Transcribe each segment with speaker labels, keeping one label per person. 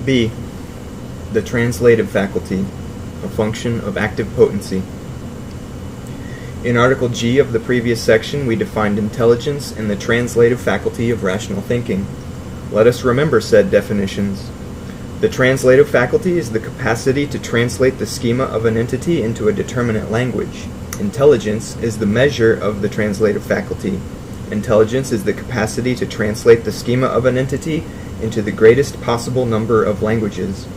Speaker 1: B. The translative faculty, a function of active potency. In Article G of the previous section, we defined intelligence and the translative faculty of rational thinking. Let us remember said definitions. The translative faculty is the capacity to translate the schema of an entity into a determinate language. Intelligence is the measure of the translative faculty. Intelligence is the capacity to translate the schema of an entity into the greatest possible number of languages.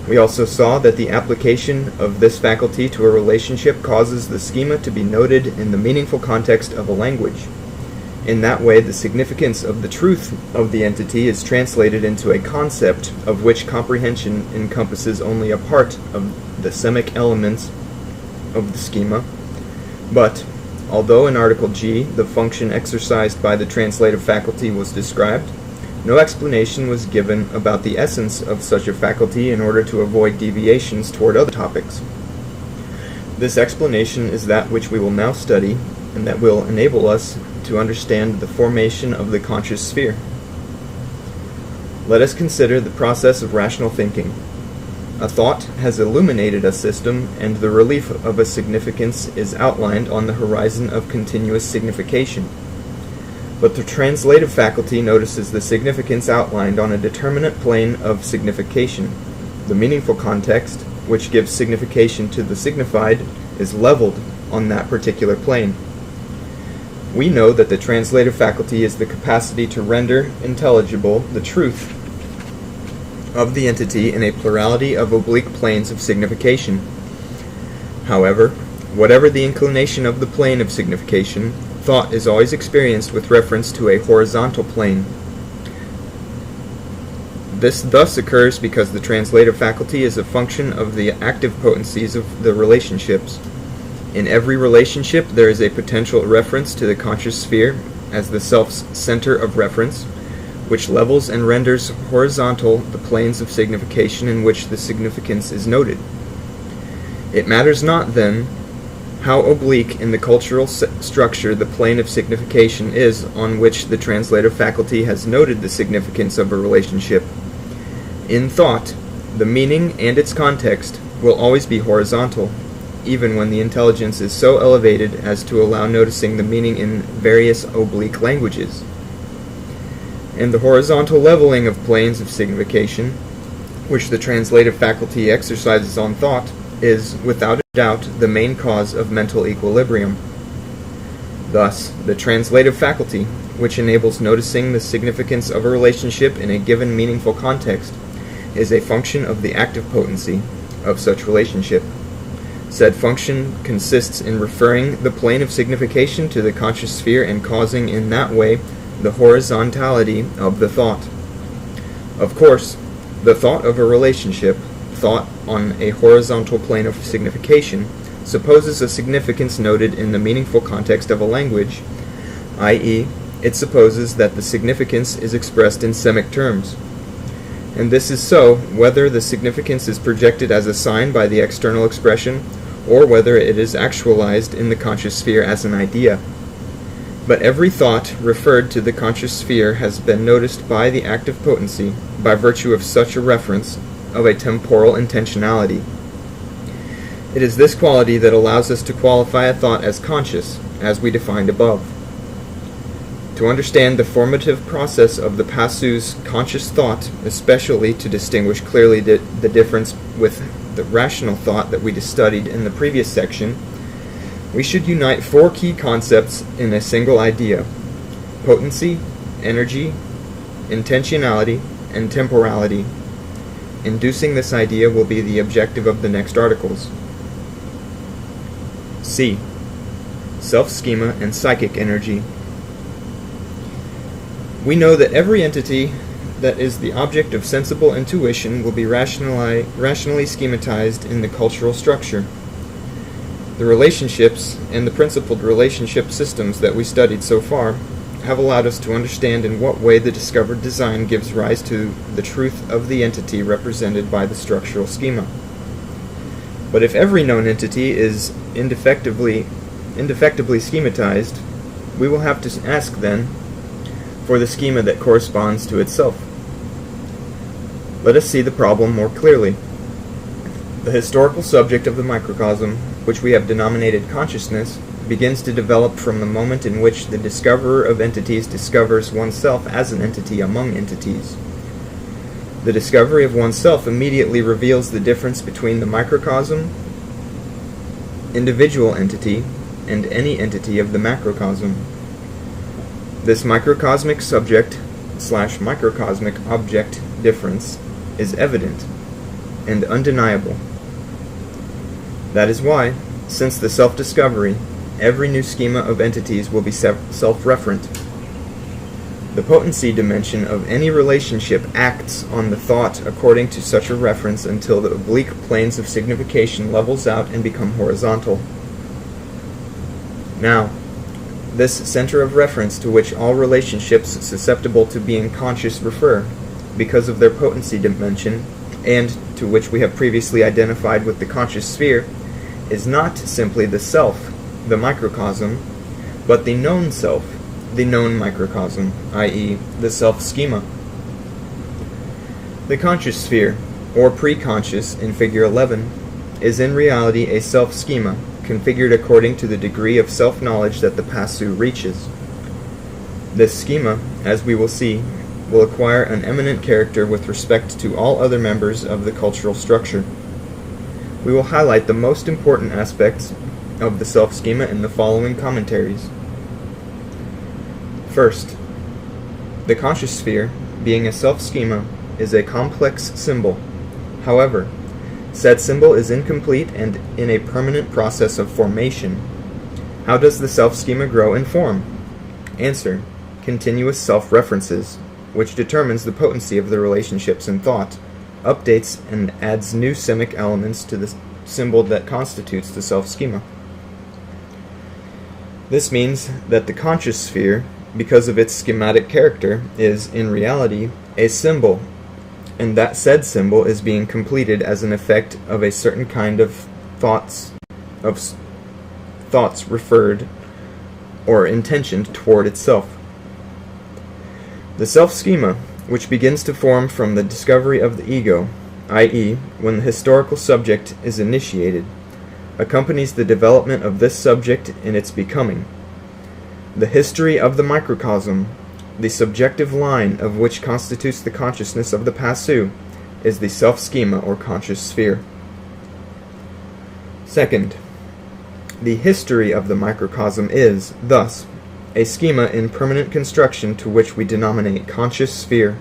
Speaker 1: We also saw that the application of this faculty to a relationship causes the schema to be noted in the meaningful context of a language. In that way, the significance of the truth of the entity is translated into a concept of which comprehension encompasses only a part of the semic elements of the schema. But, although in Article G the function exercised by the translative faculty was described, no explanation was given about the essence of such a faculty in order to avoid deviations toward other topics. This explanation is that which we will now study, and that will enable us to understand the formation of the conscious sphere. Let us consider the process of rational thinking. A thought has illuminated a system, and the relief of a significance is outlined on the horizon of continuous signification. But the translative faculty notices the significance outlined on a determinate plane of signification. The meaningful context, which gives signification to the signified, is leveled on that particular plane. We know that the translative faculty is the capacity to render intelligible the truth of the entity in a plurality of oblique planes of signification. However, whatever the inclination of the plane of signification, thought is always experienced with reference to a horizontal plane. This thus occurs because the translative faculty is a function of the active potencies of the relationships. In every relationship, there is a potential reference to the conscious sphere as the self's center of reference, which levels and renders horizontal the planes of signification in which the significance is noted. It matters not, then, how oblique in the cultural structure the plane of signification is on which the translative faculty has noted the significance of a relationship. In thought, the meaning and its context will always be horizontal, even when the intelligence is so elevated as to allow noticing the meaning in various oblique languages. And the horizontal leveling of planes of signification, which the translative faculty exercises on thought, is, without a doubt, the main cause of mental equilibrium. Thus, the translative faculty, which enables noticing the significance of a relationship in a given meaningful context, is a function of the active potency of such relationship. Said function consists in referring the plane of signification to the conscious sphere and causing in that way the horizontality of the thought. Of course, the thought of a relationship, thought on a horizontal plane of signification, supposes a significance noted in the meaningful context of a language, i.e., it supposes that the significance is expressed in semic terms. And this is so whether the significance is projected as a sign by the external expression, or whether it is actualized in the conscious sphere as an idea. But every thought referred to the conscious sphere has been noticed by the active potency by virtue of such a reference of a temporal intentionality. It is this quality that allows us to qualify a thought as conscious, as we defined above. To understand the formative process of the Passu's conscious thought, especially to distinguish clearly the difference with the rational thought that we studied in the previous section, we should unite four key concepts in a single idea: potency, energy, intentionality, and temporality. Inducing this idea will be the objective of the next articles. C. Self-schema and psychic energy. We know that every entity that is the object of sensible intuition will be rationally schematized in the cultural structure. The relationships and the principled relationship systems that we studied so far have allowed us to understand in what way the discovered design gives rise to the truth of the entity represented by the structural schema. But if every known entity is indefectibly schematized, we will have to ask then for the schema that corresponds to itself. Let us see the problem more clearly. The historical subject of the microcosm, which we have denominated consciousness, begins to develop from the moment in which the discoverer of entities discovers oneself as an entity among entities. The discovery of oneself immediately reveals the difference between the microcosm, individual entity, and any entity of the macrocosm. This microcosmic subject / microcosmic object difference is evident and undeniable. That is why, since the self-discovery, every new schema of entities will be self-referent. The potency dimension of any relationship acts on the thought according to such a reference until the oblique planes of signification levels out and become horizontal. Now, this center of reference to which all relationships susceptible to being conscious refer, because of their potency dimension, and to which we have previously identified with the conscious sphere, is not simply the self, the microcosm, but the known self, the known microcosm, i.e., the self-schema. The conscious sphere, or pre-conscious in Figure 11, is in reality a self-schema, configured according to the degree of self-knowledge that the Passu reaches. This schema, as we will see, will acquire an eminent character with respect to all other members of the cultural structure. We will highlight the most important aspects of the self-schema in the following commentaries. First, the conscious sphere, being a self-schema, is a complex symbol. However, said symbol is incomplete and in a permanent process of formation. How does the self-schema grow and form? Answer: continuous self-references, which determines the potency of the relationships in thought, updates and adds new semic elements to the symbol that constitutes the self-schema. This means that the conscious sphere, because of its schematic character, is, in reality, a symbol, and that said symbol is being completed as an effect of a certain kind of thoughts referred or intentioned toward itself. The self-schema, which begins to form from the discovery of the ego, i.e., when the historical subject is initiated, accompanies the development of this subject in its becoming. The history of the microcosm, the subjective line of which constitutes the consciousness of the Passu, is the self-schema or conscious sphere. Second, the history of the microcosm is, thus, a schema in permanent construction to which we denominate conscious sphere,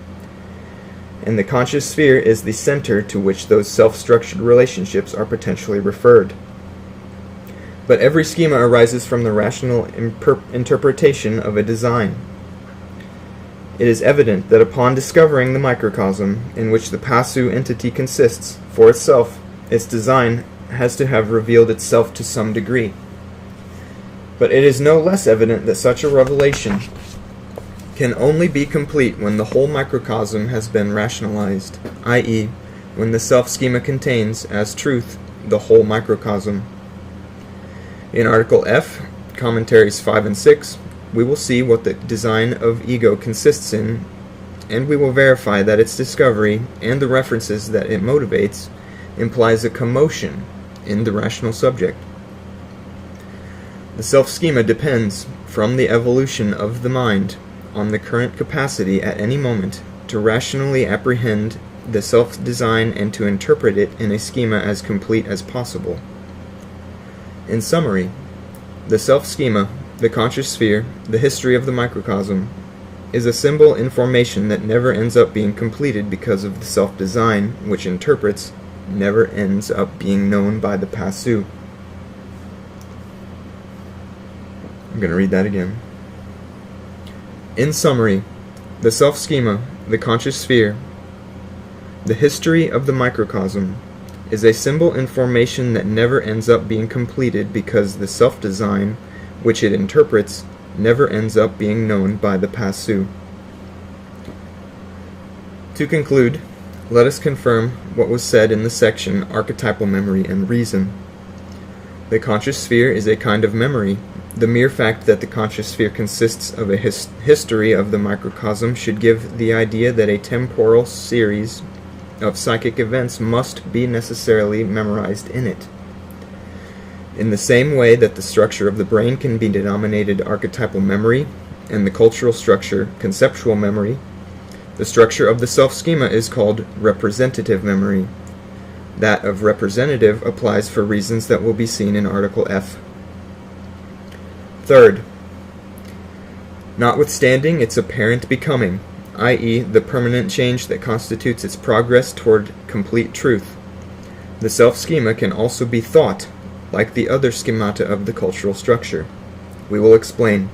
Speaker 1: and the conscious sphere is the center to which those self-structured relationships are potentially referred. But every schema arises from the rational interpretation of a design. It is evident that upon discovering the microcosm in which the Passu entity consists for itself, its design has to have revealed itself to some degree. But it is no less evident that such a revelation can only be complete when the whole microcosm has been rationalized, i.e., when the self-schema contains, as truth, the whole microcosm. In Article F, Commentaries 5 and 6, we will see what the design of ego consists in, and we will verify that its discovery and the references that it motivates implies a commotion in the rational subject. The self-schema depends, from the evolution of the mind, on the current capacity at any moment to rationally apprehend the self-design and to interpret it in a schema as complete as possible. In summary, the self-schema, the conscious sphere, the history of the microcosm, is a symbol in formation that never ends up being completed because of the self-design, which interprets, never ends up being known by the Passu. I'm going to read that again. In summary, the self-schema, the conscious sphere, the history of the microcosm, is a symbol in formation that never ends up being completed because the self-design, which it interprets, never ends up being known by the Passu. To conclude, let us confirm what was said in the section Archetypal Memory and Reason. The conscious sphere is a kind of memory. The mere fact that the conscious sphere consists of a history of the microcosm should give the idea that a temporal series of psychic events must be necessarily memorized in it. In the same way that the structure of the brain can be denominated archetypal memory, and the cultural structure conceptual memory, the structure of the self-schema is called representative memory. That of representative applies for reasons that will be seen in Article F. Third, notwithstanding its apparent becoming, i.e., the permanent change that constitutes its progress toward complete truth, the self-schema can also be thought, like the other schemata of the cultural structure. We will explain.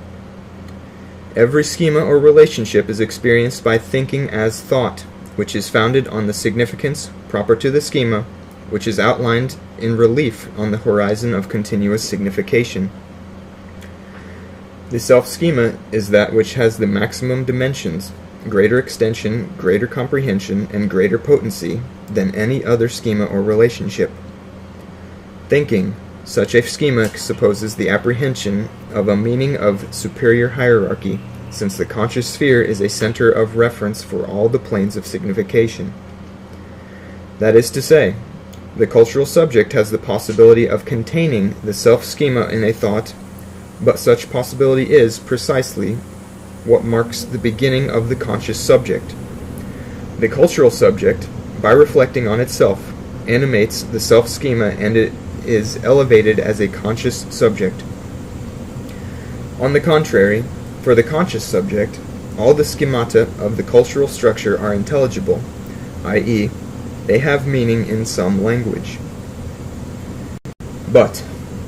Speaker 1: Every schema or relationship is experienced by thinking as thought, which is founded on the significance proper to the schema, which is outlined in relief on the horizon of continuous signification. The self-schema is that which has the maximum dimensions, greater extension, greater comprehension, and greater potency than any other schema or relationship. Thinking, such a schema supposes the apprehension of a meaning of superior hierarchy, since the conscious sphere is a center of reference for all the planes of signification. That is to say, the cultural subject has the possibility of containing the self-schema in a thought, but such possibility is, precisely, what marks the beginning of the conscious subject. The cultural subject, by reflecting on itself, animates the self-schema and it is elevated as a conscious subject. On the contrary, for the conscious subject, all the schemata of the cultural structure are intelligible, i.e., they have meaning in some language. But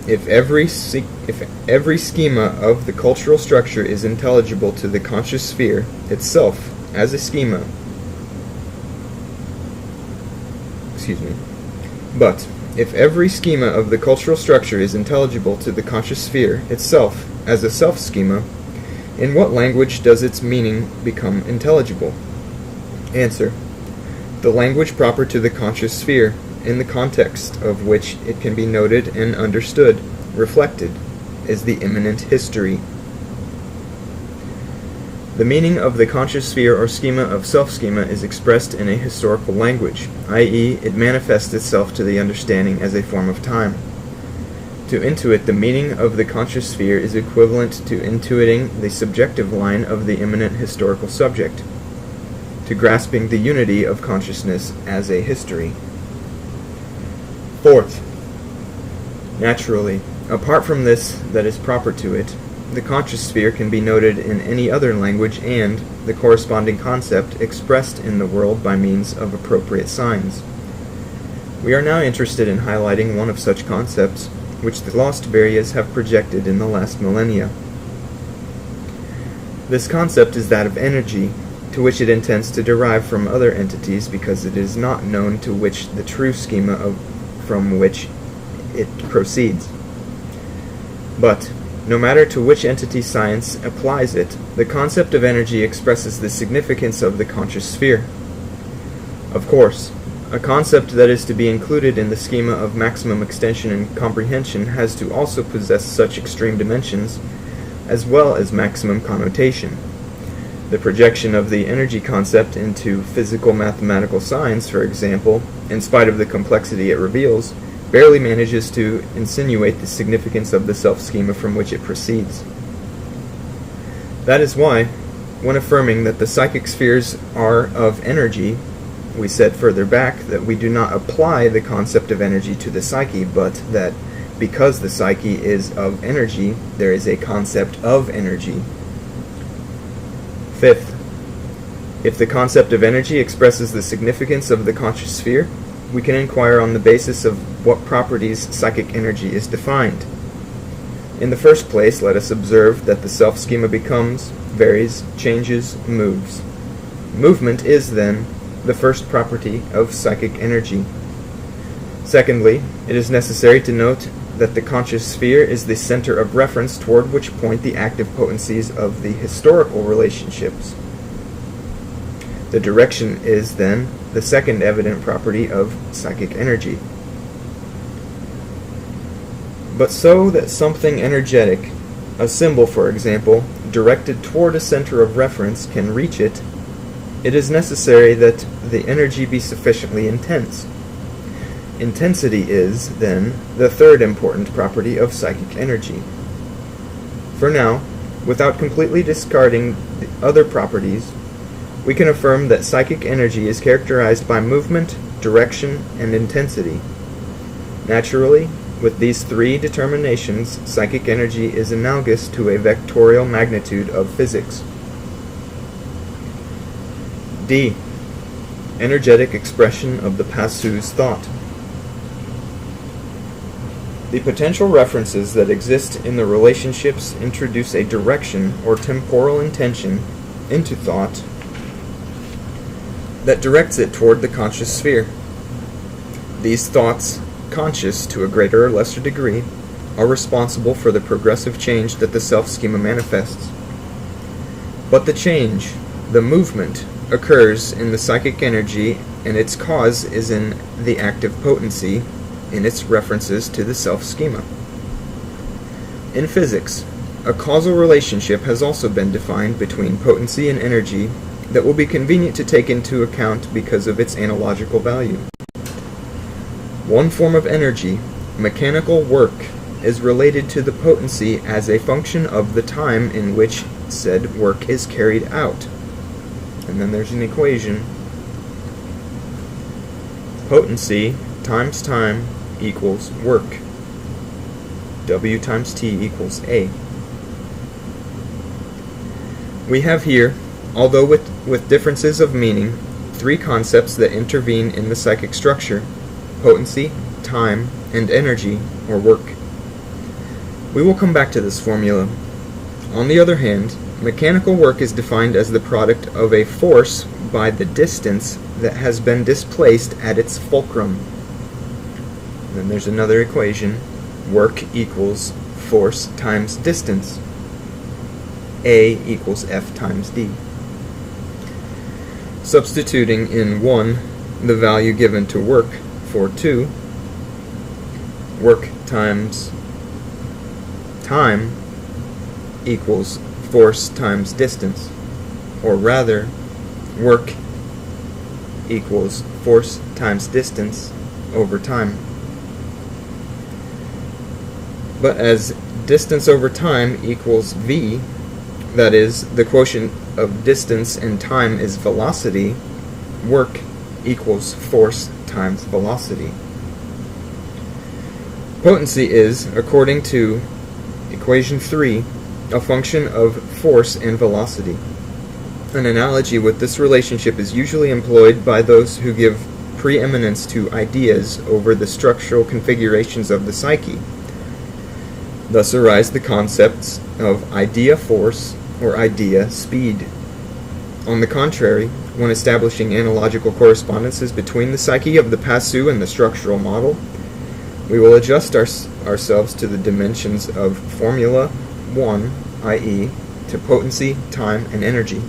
Speaker 1: if every schema of the cultural structure is intelligible to the conscious sphere itself as a schema, But if every schema of the cultural structure is intelligible to the conscious sphere itself as a self-schema, in what language does its meaning become intelligible? Answer: the language proper to the conscious sphere, in the context of which it can be noted and understood, reflected, is the immanent history. The meaning of the conscious sphere or schema of self-schema is expressed in a historical language, i.e., it manifests itself to the understanding as a form of time. To intuit the meaning of the conscious sphere is equivalent to intuiting the subjective line of the immanent historical subject, to grasping the unity of consciousness as a history. Fourth, naturally, apart from this that is proper to it, the conscious sphere can be noted in any other language and the corresponding concept expressed in the world by means of appropriate signs. We are now interested in highlighting one of such concepts, which the lost Varyas have projected in the last millennia. This concept is that of energy, to which it intends to derive from other entities because it is not known to which the true schema from which it proceeds. But, no matter to which entity science applies it, the concept of energy expresses the significance of the conscious sphere. Of course, a concept that is to be included in the schema of maximum extension and comprehension has to also possess such extreme dimensions, as well as maximum connotation. The projection of the energy concept into physical mathematical science, for example, in spite of the complexity it reveals, barely manages to insinuate the significance of the self-schema from which it proceeds. That is why, when affirming that the psychic spheres are of energy, we said further back that we do not apply the concept of energy to the psyche, but that because the psyche is of energy, there is a concept of energy. Fifth, if the concept of energy expresses the significance of the conscious sphere, we can inquire on the basis of what properties psychic energy is defined. In the first place, let us observe that the self-schema becomes, varies, changes, moves. Movement is, then, the first property of psychic energy. Secondly, it is necessary to note that the conscious sphere is the center of reference toward which point the active potencies of the historical relationships. The direction is, then, the second evident property of psychic energy. But so that something energetic, a symbol for example, directed toward a center of reference can reach it, it is necessary that the energy be sufficiently intense. Intensity is, then, the third important property of psychic energy. For now, without completely discarding the other properties, we can affirm that psychic energy is characterized by movement, direction, and intensity. Naturally, with these three determinations, psychic energy is analogous to a vectorial magnitude of physics. D. Energetic expression of the Passu's thought. The potential references that exist in the relationships introduce a direction or temporal intention into thought that directs it toward the conscious sphere. These thoughts, conscious to a greater or lesser degree, are responsible for the progressive change that the self-schema manifests. But the change, the movement, occurs in the psychic energy, and its cause is in the active potency in its references to the self-schema. In physics, a causal relationship has also been defined between potency and energy that will be convenient to take into account because of its analogical value. One form of energy, mechanical work, is related to the potency as a function of the time in which said work is carried out. And then there's an equation. Potency times time equals work. W times T equals A. We have here, although with differences of meaning, three concepts that intervene in the psychic structure: potency, time, and energy, or work. We will come back to this formula. On the other hand, mechanical work is defined as the product of a force by the distance that has been displaced at its fulcrum. And then there's another equation. Work equals force times distance. A equals F times D. Substituting in 1 the value given to work for 2, work times time equals force times distance, or rather, work equals force times distance over time. But as distance over time equals v, that is, the quotient of distance and time is velocity, work equals force times velocity. Potency is, according to equation 3, a function of force and velocity. An analogy with this relationship is usually employed by those who give preeminence to ideas over the structural configurations of the psyche. Thus arise the concepts of idea force or idea speed. On the contrary, when establishing analogical correspondences between the psyche of the Passu and the structural model, we will adjust ourselves to the dimensions of Formula 1, i.e., to potency, time, and energy.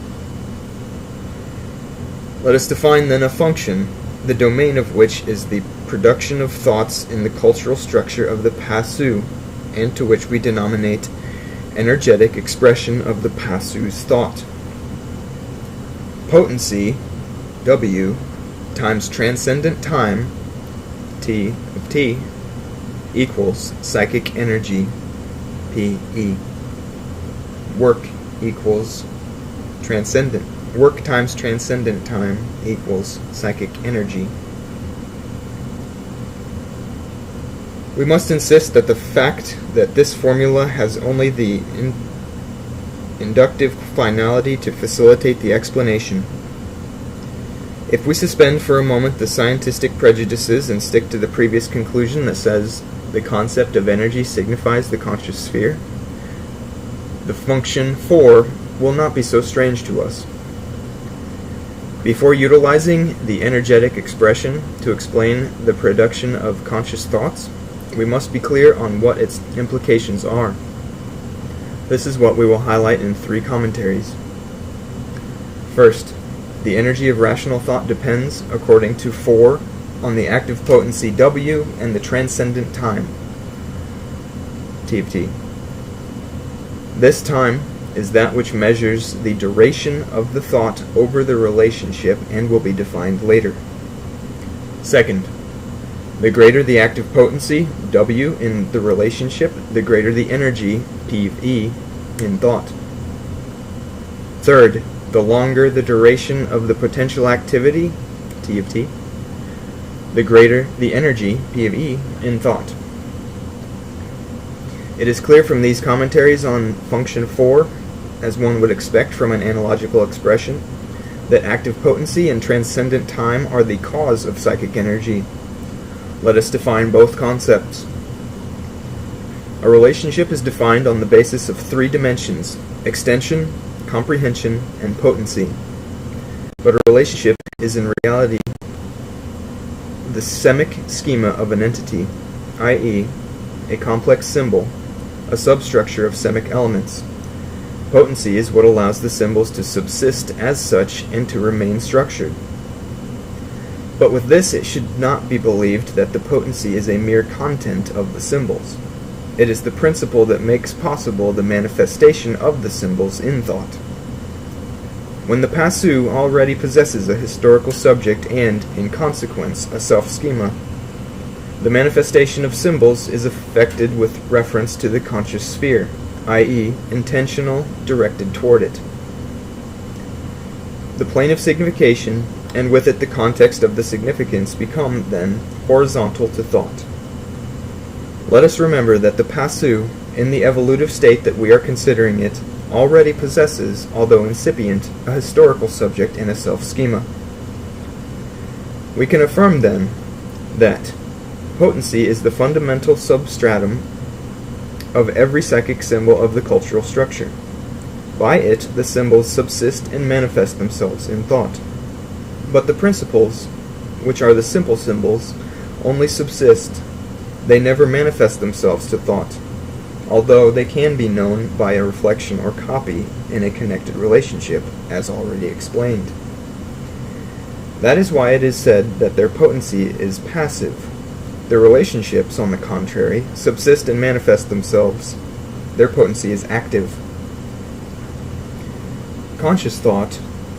Speaker 1: Let us define then a function, the domain of which is the production of thoughts in the cultural structure of the Passu, and to which we denominate energetic expression of the Passu's thought. Potency, W, times transcendent time, T of T, equals psychic energy, PE. Work equals transcendent. Work times transcendent time equals psychic energy. We must insist that the fact that this formula has only the inductive finality to facilitate the explanation. If we suspend for a moment the scientific prejudices and stick to the previous conclusion that says the concept of energy signifies the conscious sphere, the function 4 will not be so strange to us. Before utilizing the energetic expression to explain the production of conscious thoughts, we must be clear on what its implications are. This is what we will highlight in 3 commentaries. First, the energy of rational thought depends, according to 4, on the active potency W and the transcendent time, T of T. This time is that which measures the duration of the thought over the relationship and will be defined later. Second, the greater the active potency, W, in the relationship, the greater the energy, P of E, in thought. Third, the longer the duration of the potential activity, T of T, the greater the energy, P of E, in thought. It is clear from these commentaries on function 4, as one would expect from an analogical expression, that active potency and transcendent time are the cause of psychic energy. Let us define both concepts. A relationship is defined on the basis of 3 dimensions: extension, comprehension, and potency. But a relationship is in reality the semic schema of an entity, i.e., a complex symbol, a substructure of semic elements. Potency is what allows the symbols to subsist as such and to remain structured. But with this, it should not be believed that the potency is a mere content of the symbols. It is the principle that makes possible the manifestation of the symbols in thought. When the passu already possesses a historical subject and, in consequence, a self-schema, the manifestation of symbols is effected with reference to the conscious sphere, i.e., intentional, directed toward it. The plane of signification, and with it the context of the significance, become, then, horizontal to thought. Let us remember that the passu, in the evolutive state that we are considering it, already possesses, although incipient, a historical subject and a self-schema. We can affirm, then, that potency is the fundamental substratum of every psychic symbol of the cultural structure. By it, the symbols subsist and manifest themselves in thought. But the principles, which are the simple symbols, only subsist. They never manifest themselves to thought, although they can be known by a reflection or copy in a connected relationship, as already explained. That is why it is said that their potency is passive. Their relationships, on the contrary, subsist and manifest themselves. Their potency is active. Conscious thought,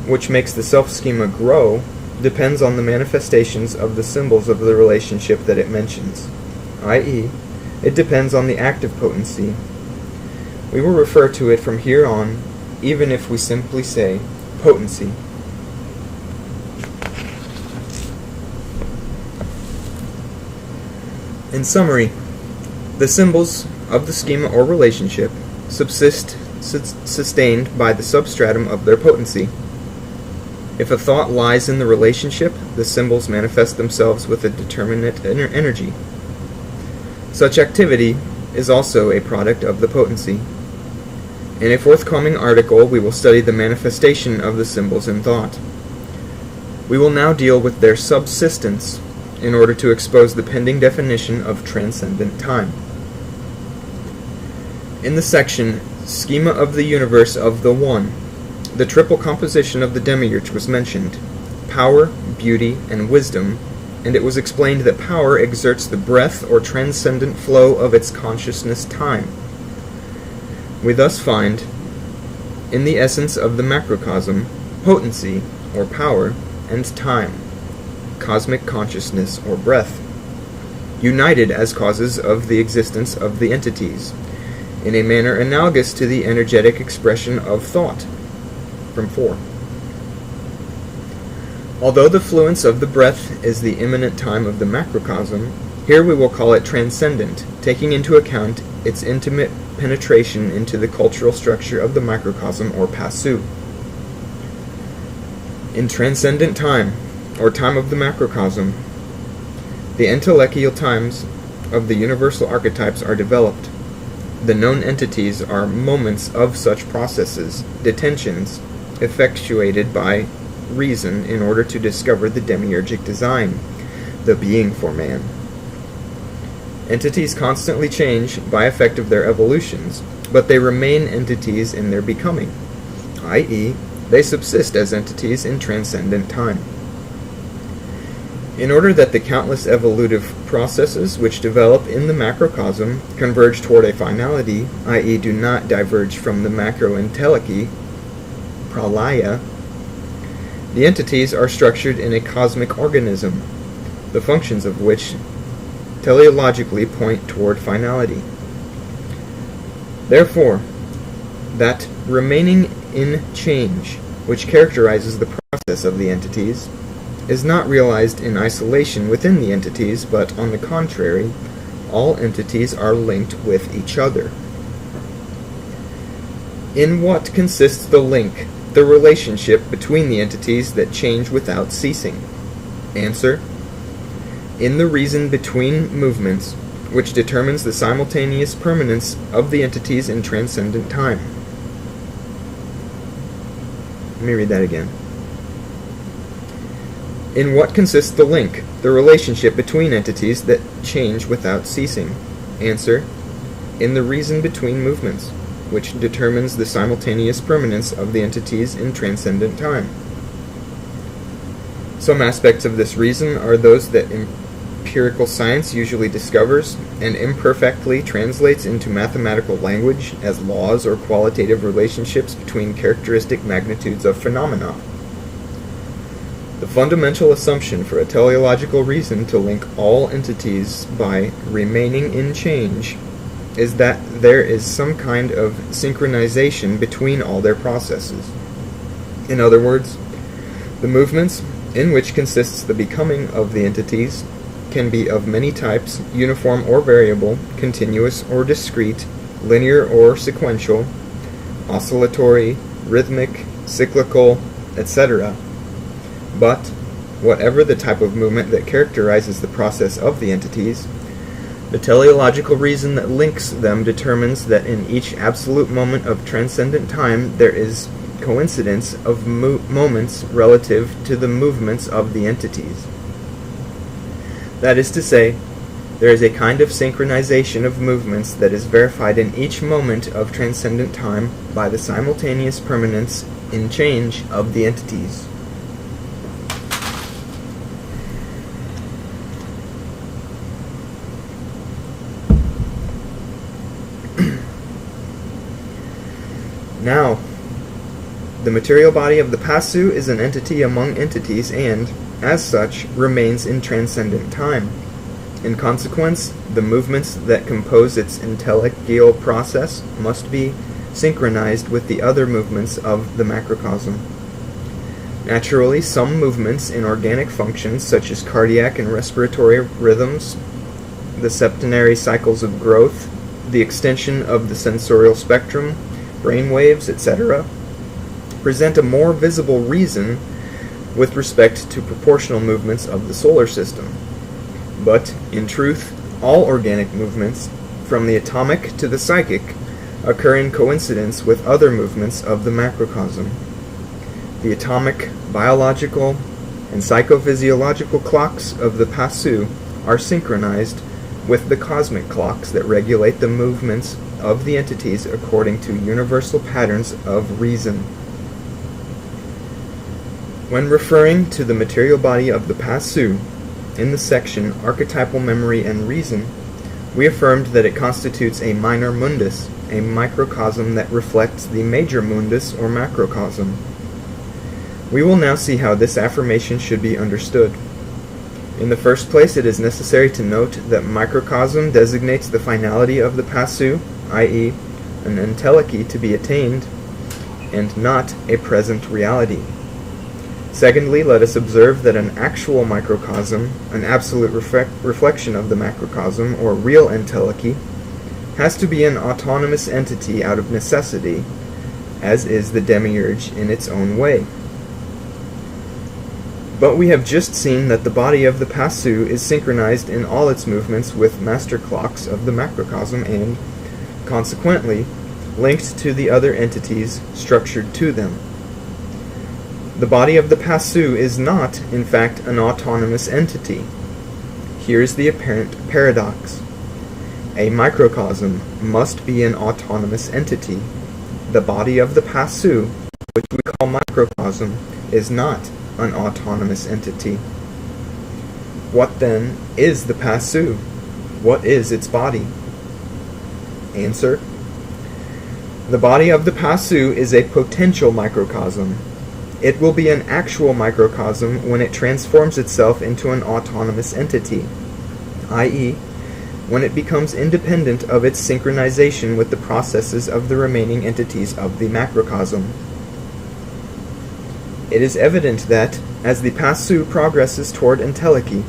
Speaker 1: which makes the self-schema grow, depends on the manifestations of the symbols of the relationship that it mentions, i.e., it depends on the active potency. We will refer to it from here on, even if we simply say potency. In summary, the symbols of the schema or relationship subsist sustained by the substratum of their potency. If a thought lies in the relationship, the symbols manifest themselves with a determinate energy. Such activity is also a product of the potency. In a forthcoming article, we will study the manifestation of the symbols in thought. We will now deal with their subsistence in order to expose the pending definition of transcendent time. In the section Schema of the Universe of the One, the triple composition of the demiurge was mentioned: power, beauty, and wisdom, and it was explained that power exerts the breath or transcendent flow of its consciousness time. We thus find, in the essence of the macrocosm, potency, or power, and time, cosmic consciousness, or breath, united as causes of the existence of the entities, in a manner analogous to the energetic expression of thought, from 4. Although the fluence of the breath is the immanent time of the macrocosm, here we will call it transcendent, taking into account its intimate penetration into the cultural structure of the microcosm or passu. In transcendent time, or time of the macrocosm, the intellectual times of the universal archetypes are developed. The known entities are moments of such processes, detentions, effectuated by reason in order to discover the demiurgic design, the being for man. Entities constantly change by effect of their evolutions, but they remain entities in their becoming, i.e., they subsist as entities in transcendent time. In order that the countless evolutive processes which develop in the macrocosm converge toward a finality, i.e. do not diverge from the macroentelechy, pralaya, the entities are structured in a cosmic organism, the functions of which teleologically point toward finality. Therefore, that remaining in change, which characterizes the process of the entities, is not realized in isolation within the entities, but, on the contrary, all entities are linked with each other. In what consists the link, the relationship between the entities that change without ceasing? Answer: in the reason between movements, which determines the simultaneous permanence of the entities in transcendent time. Let me read that again. In what consists the link, the relationship between entities that change without ceasing? Answer: in the reason between movements, which determines the simultaneous permanence of the entities in transcendent time. Some aspects of this reason are those that empirical science usually discovers and imperfectly translates into mathematical language as laws or qualitative relationships between characteristic magnitudes of phenomena. The fundamental assumption for a teleological reason to link all entities by remaining in change is that there is some kind of synchronization between all their processes. In other words, the movements in which consists the becoming of the entities can be of many types, uniform or variable, continuous or discrete, linear or sequential, oscillatory, rhythmic, cyclical, etc. But, whatever the type of movement that characterizes the process of the entities, the teleological reason that links them determines that in each absolute moment of transcendent time there is coincidence of moments relative to the movements of the entities. That is to say, there is a kind of synchronization of movements that is verified in each moment of transcendent time by the simultaneous permanence in change of the entities. Now, the material body of the Passu is an entity among entities and, as such, remains in transcendent time. In consequence, the movements that compose its intellegial process must be synchronized with the other movements of the macrocosm. Naturally, some movements in organic functions, such as cardiac and respiratory rhythms, the septenary cycles of growth, the extension of the sensorial spectrum, brain waves, etc., present a more visible reason with respect to proportional movements of the solar system. But, in truth, all organic movements, from the atomic to the psychic, occur in coincidence with other movements of the macrocosm. The atomic, biological, and psychophysiological clocks of the Passu are synchronized with the cosmic clocks that regulate the movements of the entities according to universal patterns of reason. When referring to the material body of the Passu, in the section Archetypal Memory and Reason, we affirmed that it constitutes a minor mundus, a microcosm that reflects the major mundus or macrocosm. We will now see how this affirmation should be understood. In the first place, it is necessary to note that microcosm designates the finality of the Passu, i.e., an entelechy to be attained, and not a present reality. Secondly, let us observe that an actual microcosm, an absolute reflection of the macrocosm, or real entelechy, has to be an autonomous entity out of necessity, as is the demiurge in its own way. But we have just seen that the body of the Passu is synchronized in all its movements with master clocks of the macrocosm and, consequently, linked to the other entities structured to them. The body of the Passu is not, in fact, an autonomous entity. Here's the apparent paradox. A microcosm must be an autonomous entity. The body of the Passu, which we call microcosm, is not an autonomous entity. What then is the Passu? What is its body? Answer. The body of the Passu is a potential microcosm. It will be an actual microcosm when it transforms itself into an autonomous entity, i.e., when it becomes independent of its synchronization with the processes of the remaining entities of the macrocosm. It is evident that, as the Passu progresses toward entelechy,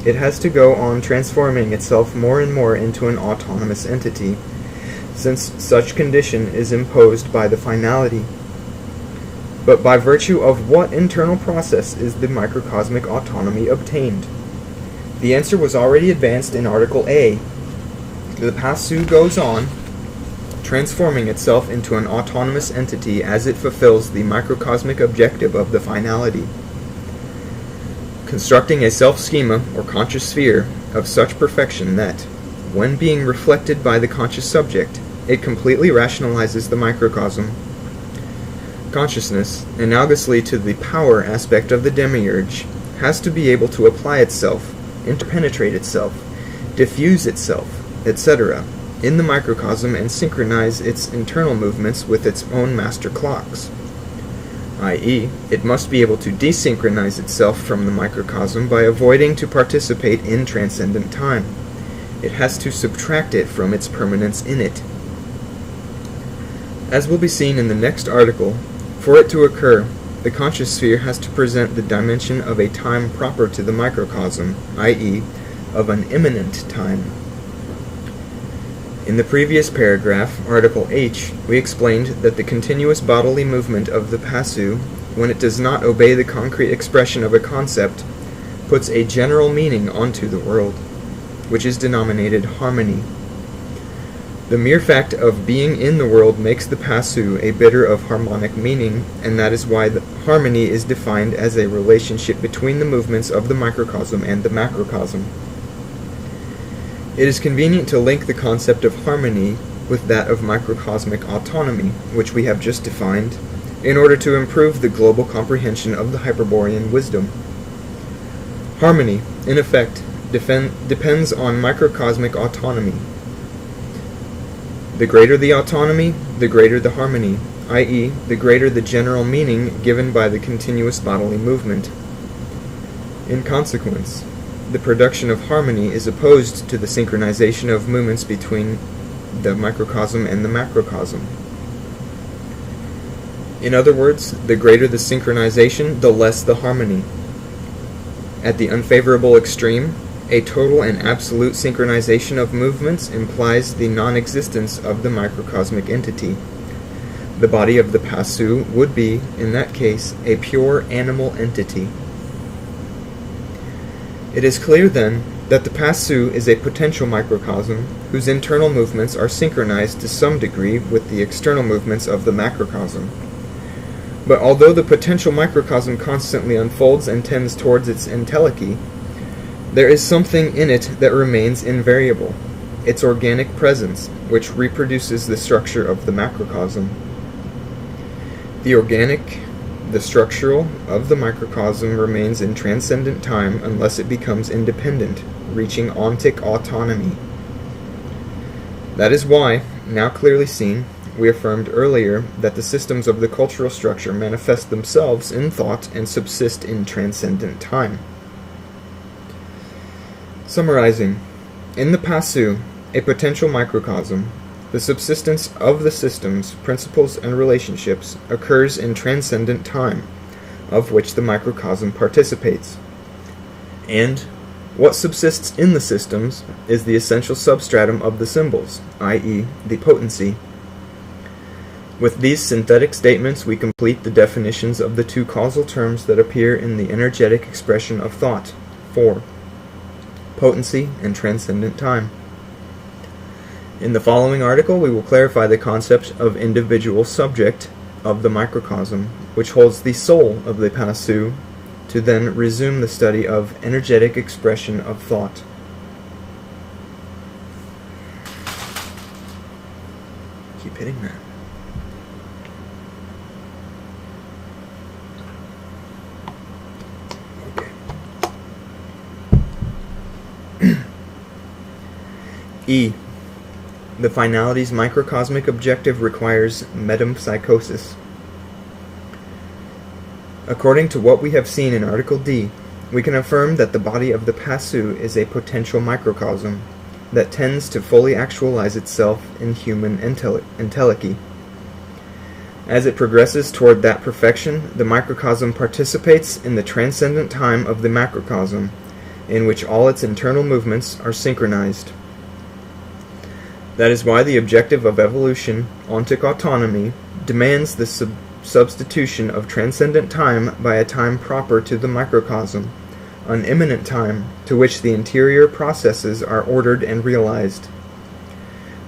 Speaker 1: it has to go on transforming itself more and more into an autonomous entity, since such condition is imposed by the finality. But by virtue of what internal process is the microcosmic autonomy obtained? The answer was already advanced in Article A. The Passu goes on, transforming itself into an autonomous entity as it fulfills the microcosmic objective of the finality, constructing a self-schema or conscious sphere of such perfection that, when being reflected by the conscious subject, it completely rationalizes the microcosm. Consciousness, analogously to the power aspect of the demiurge, has to be able to apply itself, interpenetrate itself, diffuse itself, etc., in the microcosm and synchronize its internal movements with its own master clocks, i.e., it must be able to desynchronize itself from the microcosm by avoiding to participate in transcendent time. It has to subtract it from its permanence in it. As will be seen in the next article, for it to occur, the conscious sphere has to present the dimension of a time proper to the microcosm, i.e., of an immanent time. In the previous paragraph, Article H, we explained that the continuous bodily movement of the Passu, when it does not obey the concrete expression of a concept, puts a general meaning onto the world, which is denominated harmony. The mere fact of being in the world makes the Passu a bitter of harmonic meaning, and that is why the harmony is defined as a relationship between the movements of the microcosm and the macrocosm. It is convenient to link the concept of harmony with that of microcosmic autonomy, which we have just defined, in order to improve the global comprehension of the Hyperborean wisdom. Harmony, in effect, depends on microcosmic autonomy. The greater the autonomy, the greater the harmony, i.e., the greater the general meaning given by the continuous bodily movement. In consequence, the production of harmony is opposed to the synchronization of movements between the microcosm and the macrocosm. In other words, the greater the synchronization, the less the harmony. At the unfavorable extreme, a total and absolute synchronization of movements implies the non-existence of the microcosmic entity. The body of the Passu would be, in that case, a pure animal entity. It is clear, then, that the Passu is a potential microcosm whose internal movements are synchronized to some degree with the external movements of the macrocosm. But although the potential microcosm constantly unfolds and tends towards its entelechy, there is something in it that remains invariable, its organic presence, which reproduces the structure of the macrocosm. The organic, the structural, of the microcosm remains in transcendent time unless it becomes independent, reaching ontic autonomy. That is why, now clearly seen, we affirmed earlier that the systems of the cultural structure manifest themselves in thought and subsist in transcendent time. Summarizing, in the Passu, a potential microcosm, the subsistence of the systems, principles, and relationships occurs in transcendent time, of which the microcosm participates. And what subsists in the systems is the essential substratum of the symbols, i.e., the potency. With these synthetic statements, we complete the definitions of the two causal terms that appear in the energetic expression of thought, 4. Potency and transcendent time. In the following article, we will clarify the concept of individual subject of the microcosm, which holds the soul of the Passu, to then resume the study of energetic expression of thought. Keep hitting that. Okay. E. The finality's microcosmic objective requires metempsychosis. According to what we have seen in Article D, we can affirm that the body of the Passu is a potential microcosm that tends to fully actualize itself in human entelechy. As it progresses toward that perfection, the microcosm participates in the transcendent time of the macrocosm, in which all its internal movements are synchronized. That is why the objective of evolution, ontic autonomy, demands the substitution of transcendent time by a time proper to the microcosm, an immanent time to which the interior processes are ordered and realized.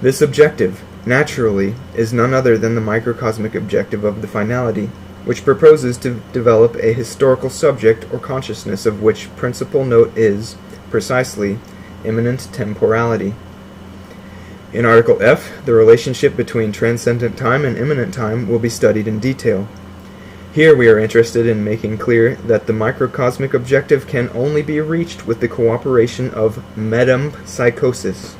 Speaker 1: This objective, naturally, is none other than the microcosmic objective of the finality, which proposes to develop a historical subject or consciousness of which principal note is, precisely, immanent temporality. In Article F, the relationship between transcendent time and immanent time will be studied in detail. Here we are interested in making clear that the microcosmic objective can only be reached with the cooperation of metempsychosis.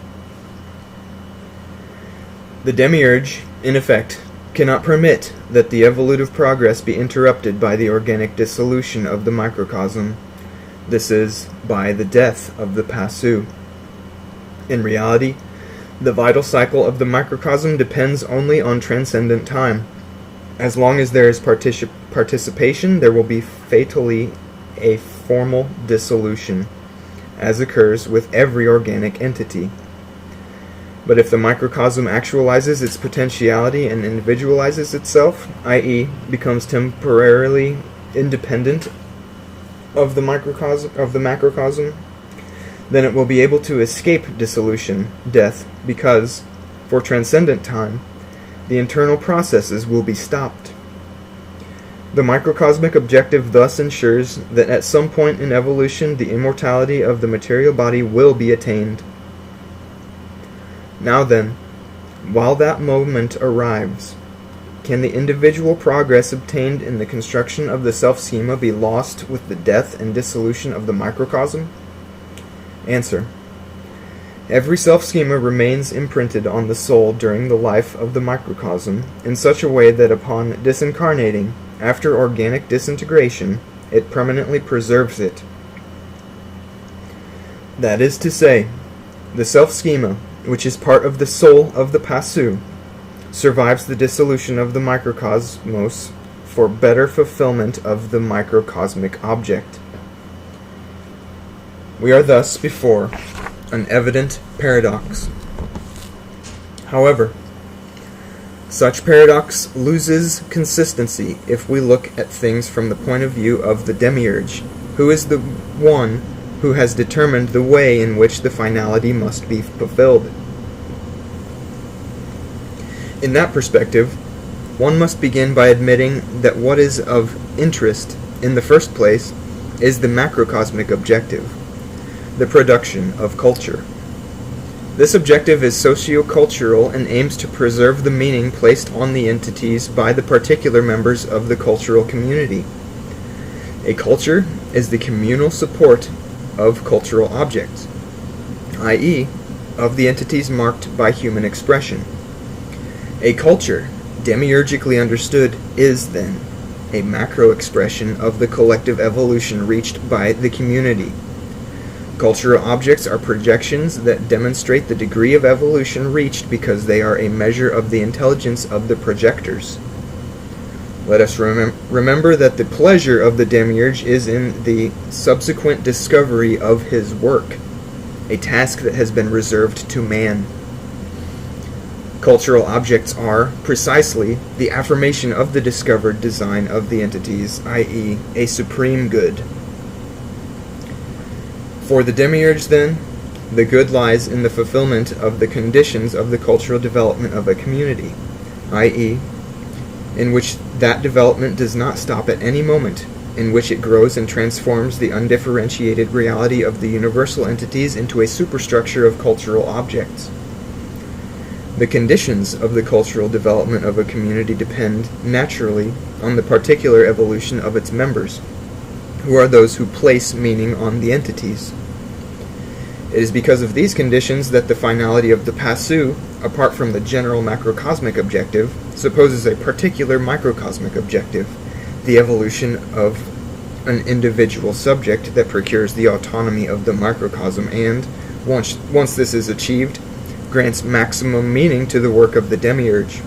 Speaker 1: The demiurge, in effect, cannot permit that the evolutive progress be interrupted by the organic dissolution of the microcosm. This is, by the death of the Passu. In reality, the vital cycle of the microcosm depends only on transcendent time. As long as there is participation, there will be fatally a formal dissolution, as occurs with every organic entity. But if the microcosm actualizes its potentiality and individualizes itself, i.e., becomes temporarily independent of the macrocosm, then it will be able to escape dissolution, death, because, for transcendent time, the internal processes will be stopped. The microcosmic objective thus ensures that at some point in evolution the immortality of the material body will be attained. Now then, while that moment arrives, can the individual progress obtained in the construction of the self-schema be lost with the death and dissolution of the microcosm? Answer. Every self-schema remains imprinted on the soul during the life of the microcosm in such a way that upon disincarnating, after organic disintegration, it permanently preserves it. That is to say, the self-schema, which is part of the soul of the Passu, survives the dissolution of the microcosmos for better fulfillment of the microcosmic object. We are thus before an evident paradox. However, such paradox loses consistency if we look at things from the point of view of the demiurge, who is the one who has determined the way in which the finality must be fulfilled. In that perspective, one must begin by admitting that what is of interest, in the first place, is the macrocosmic objective, the production of culture. This objective is socio-cultural and aims to preserve the meaning placed on the entities by the particular members of the cultural community. A culture is the communal support of cultural objects, i.e., of the entities marked by human expression. A culture, demiurgically understood, is, then, a macro-expression of the collective evolution reached by the community. Cultural objects are projections that demonstrate the degree of evolution reached because they are a measure of the intelligence of the projectors. Let us remember that the pleasure of the demiurge is in the subsequent discovery of his work, a task that has been reserved to man. Cultural objects are, precisely, the affirmation of the discovered design of the entities, i.e., a supreme good. For the demiurge, then, the good lies in the fulfillment of the conditions of the cultural development of a community, i.e., in which that development does not stop at any moment, in which it grows and transforms the undifferentiated reality of the universal entities into a superstructure of cultural objects. The conditions of the cultural development of a community depend, naturally, on the particular evolution of its members, who are those who place meaning on the entities. It is because of these conditions that the finality of the passu, apart from the general macrocosmic objective, supposes a particular microcosmic objective, the evolution of an individual subject that procures the autonomy of the microcosm and, once this is achieved, grants maximum meaning to the work of the demiurge.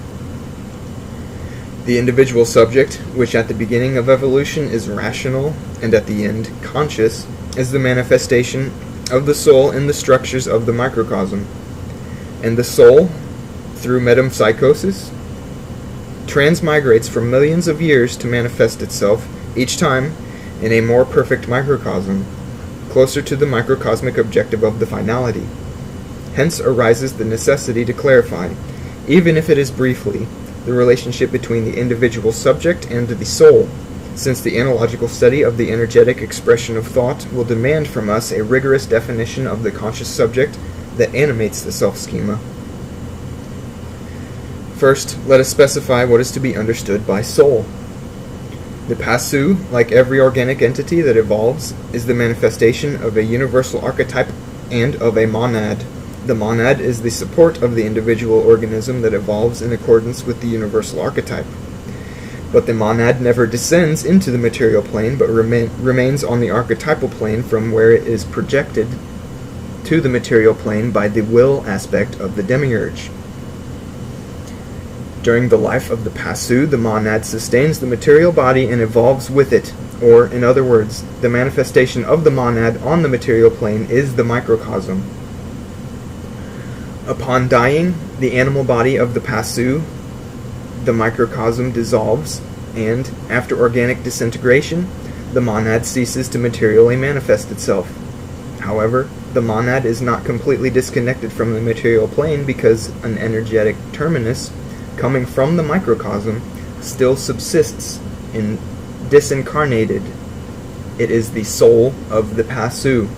Speaker 1: The individual subject, which at the beginning of evolution is rational and at the end conscious, is the manifestation of the soul in the structures of the microcosm. And the soul, through metempsychosis, transmigrates for millions of years to manifest itself, each time in a more perfect microcosm, closer to the microcosmic objective of the finality. Hence arises the necessity to clarify, even if it is briefly, the relationship between the individual subject and the soul, since the analogical study of the energetic expression of thought will demand from us a rigorous definition of the conscious subject that animates the self-schema. First, let us specify what is to be understood by soul. The passu, like every organic entity that evolves, is the manifestation of a universal archetype and of a monad. The monad is the support of the individual organism that evolves in accordance with the universal archetype. But the monad never descends into the material plane, but remains on the archetypal plane from where it is projected to the material plane by the will aspect of the demiurge. During the life of the passu, the monad sustains the material body and evolves with it, or, in other words, the manifestation of the monad on the material plane is the microcosm. Upon dying, the animal body of the passu, the microcosm dissolves, and, after organic disintegration, the monad ceases to materially manifest itself. However, the monad is not completely disconnected from the material plane because an energetic terminus, coming from the microcosm, still subsists in disincarnated. It is the soul of the passu.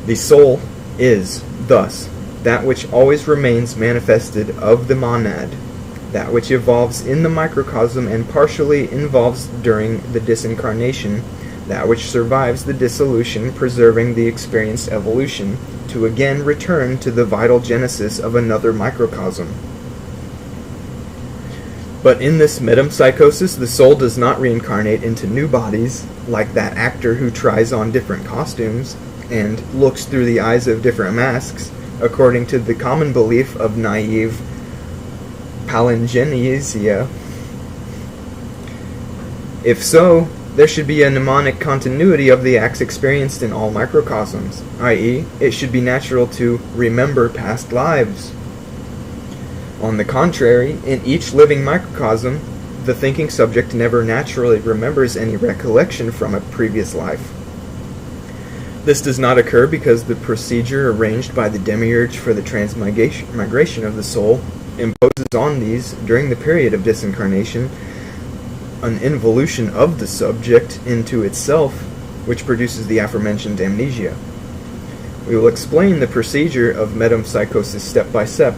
Speaker 1: The soul is, thus, that which always remains manifested of the monad, that which evolves in the microcosm and partially involves during the disincarnation, that which survives the dissolution, preserving the experienced evolution, to again return to the vital genesis of another microcosm. But in this metempsychosis, the soul does not reincarnate into new bodies, like that actor who tries on different costumes and looks through the eyes of different masks, according to the common belief of naive palingenesia. If so, there should be a mnemonic continuity of the acts experienced in all microcosms, i.e., it should be natural to remember past lives. On the contrary, in each living microcosm, the thinking subject never naturally remembers any recollection from a previous life. This does not occur because the procedure arranged by the demiurge for the transmigration of the soul imposes on these, during the period of disincarnation, an involution of the subject into itself, which produces the aforementioned amnesia. We will explain the procedure of metempsychosis step by step,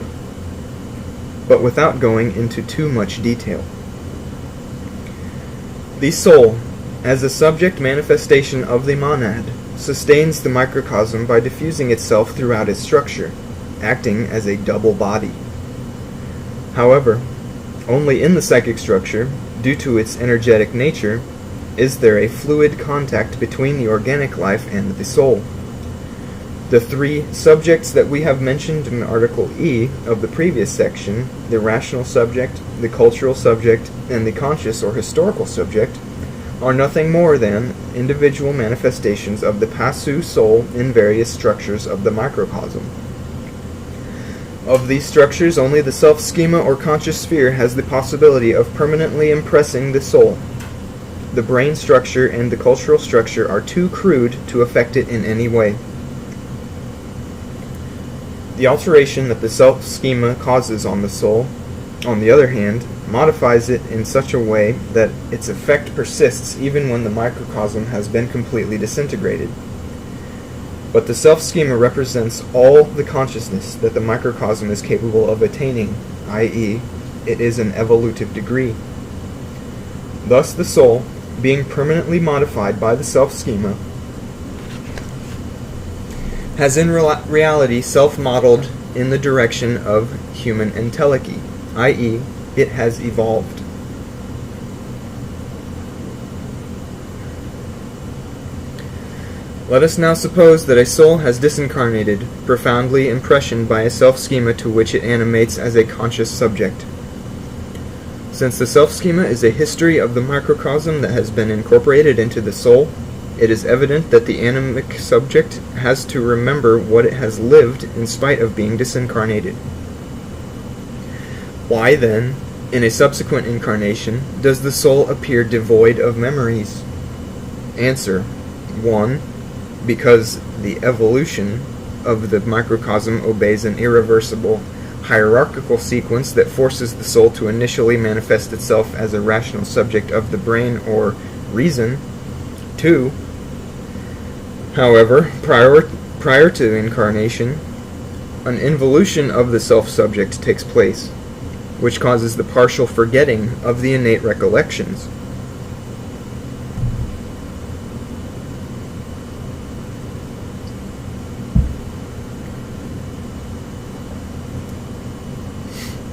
Speaker 1: but without going into too much detail. The soul, as a subject manifestation of the monad, sustains the microcosm by diffusing itself throughout its structure, acting as a double body. However, only in the psychic structure, due to its energetic nature, is there a fluid contact between the organic life and the soul. The three subjects that we have mentioned in Article E of the previous section, the rational subject, the cultural subject, and the conscious or historical subject, are nothing more than individual manifestations of the passu soul in various structures of the microcosm. Of these structures, only the self-schema or conscious sphere has the possibility of permanently impressing the soul. The brain structure and the cultural structure are too crude to affect it in any way. The alteration that the self-schema causes on the soul, on the other hand, modifies it in such a way that its effect persists even when the microcosm has been completely disintegrated. But the self-schema represents all the consciousness that the microcosm is capable of attaining, i.e., it is an evolutive degree. Thus the soul, being permanently modified by the self-schema, has in reality self-modeled in the direction of human entelechy, i.e., it has evolved. Let us now suppose that a soul has disincarnated, profoundly impressioned by a self-schema to which it animates as a conscious subject. Since the self-schema is a history of the microcosm that has been incorporated into the soul, it is evident that the animic subject has to remember what it has lived in spite of being disincarnated. Why, then, in a subsequent incarnation, does the soul appear devoid of memories? Answer: 1. Because the evolution of the microcosm obeys an irreversible hierarchical sequence that forces the soul to initially manifest itself as a rational subject of the brain or reason. 2. However, prior to incarnation, an involution of the self-subject takes place, which causes the partial forgetting of the innate recollections.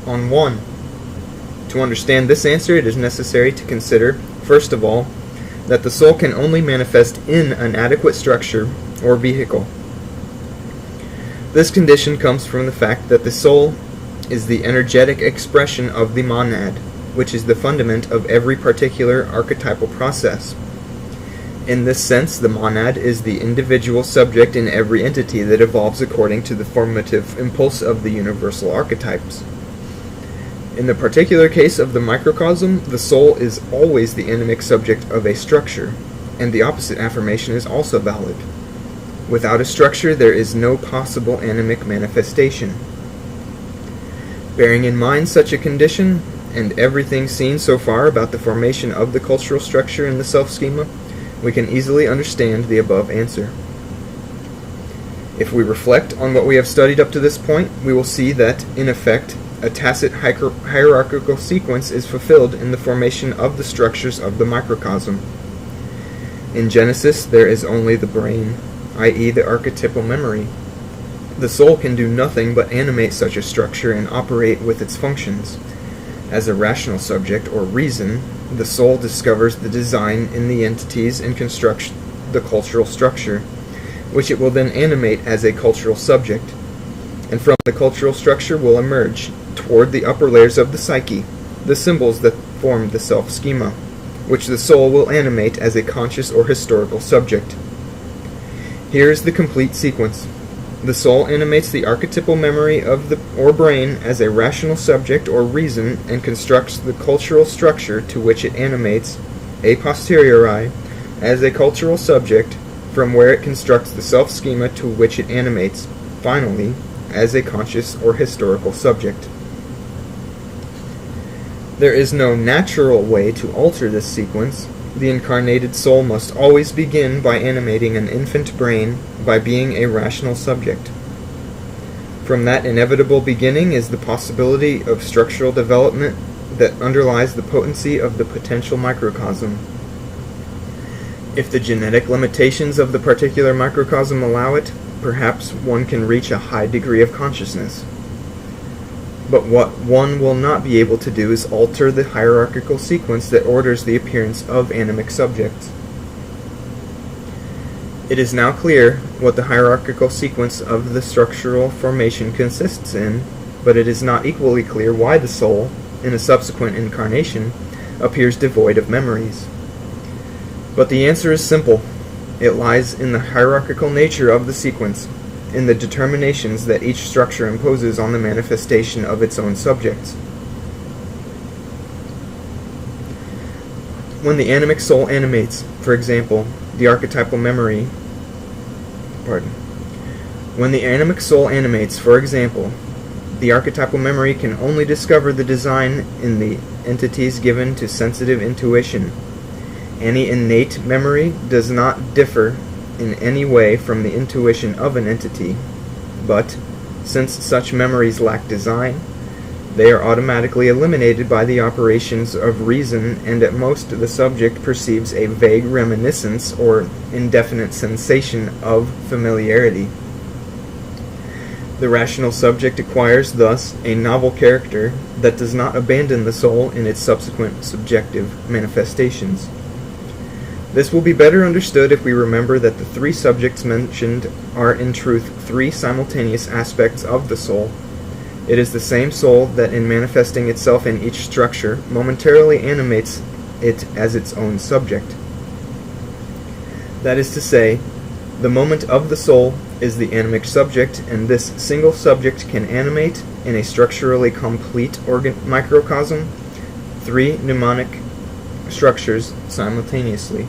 Speaker 1: On 1. To understand this answer, it is necessary to consider, first of all, that the soul can only manifest in an adequate structure or vehicle. This condition comes from the fact that the soul is the energetic expression of the monad, which is the fundament of every particular archetypal process. In this sense, the monad is the individual subject in every entity that evolves according to the formative impulse of the universal archetypes. In the particular case of the microcosm, the soul is always the animic subject of a structure, and the opposite affirmation is also valid. Without a structure, there is no possible animic manifestation. Bearing in mind such a condition, and everything seen so far about the formation of the cultural structure in the self-schema, we can easily understand the above answer. If we reflect on what we have studied up to this point, we will see that, in effect, a tacit hierarchical sequence is fulfilled in the formation of the structures of the microcosm. In Genesis, there is only the brain, i.e., the archetypal memory. The soul can do nothing but animate such a structure and operate with its functions. As a rational subject, or reason, the soul discovers the design in the entities and constructs the cultural structure, which it will then animate as a cultural subject. And from the cultural structure will emerge, toward the upper layers of the psyche, the symbols that form the self-schema, which the soul will animate as a conscious or historical subject. Here is the complete sequence. The soul animates the archetypal memory of the or brain as a rational subject or reason and constructs the cultural structure to which it animates, a posteriori, as a cultural subject, from where it constructs the self-schema to which it animates, finally, as a conscious or historical subject. There is no natural way to alter this sequence. The incarnated soul must always begin by animating an infant brain, by being a rational subject. From that inevitable beginning is the possibility of structural development that underlies the potency of the potential microcosm. If the genetic limitations of the particular microcosm allow it, perhaps one can reach a high degree of consciousness. But what one will not be able to do is alter the hierarchical sequence that orders the appearance of animic subjects. It is now clear what the hierarchical sequence of the structural formation consists in, but it is not equally clear why the soul, in a subsequent incarnation, appears devoid of memories. But the answer is simple. It lies in the hierarchical nature of the sequence, in the determinations that each structure imposes on the manifestation of its own subjects. When the animic soul animates, for example, the archetypal memory, When the animic soul animates, for example, the archetypal memory can only discover the design in the entities given to sensitive intuition. Any innate memory does not differ in any way from the intuition of an entity, but, since such memories lack design, they are automatically eliminated by the operations of reason, and at most the subject perceives a vague reminiscence or indefinite sensation of familiarity. The rational subject acquires, thus, a novel character that does not abandon the soul in its subsequent subjective manifestations. This will be better understood if we remember that the three subjects mentioned are in truth three simultaneous aspects of the soul. It is the same soul that, in manifesting itself in each structure, momentarily animates it as its own subject. That is to say, the moment of the soul is the animic subject, and this single subject can animate, in a structurally complete microcosm, three mnemonic structures simultaneously.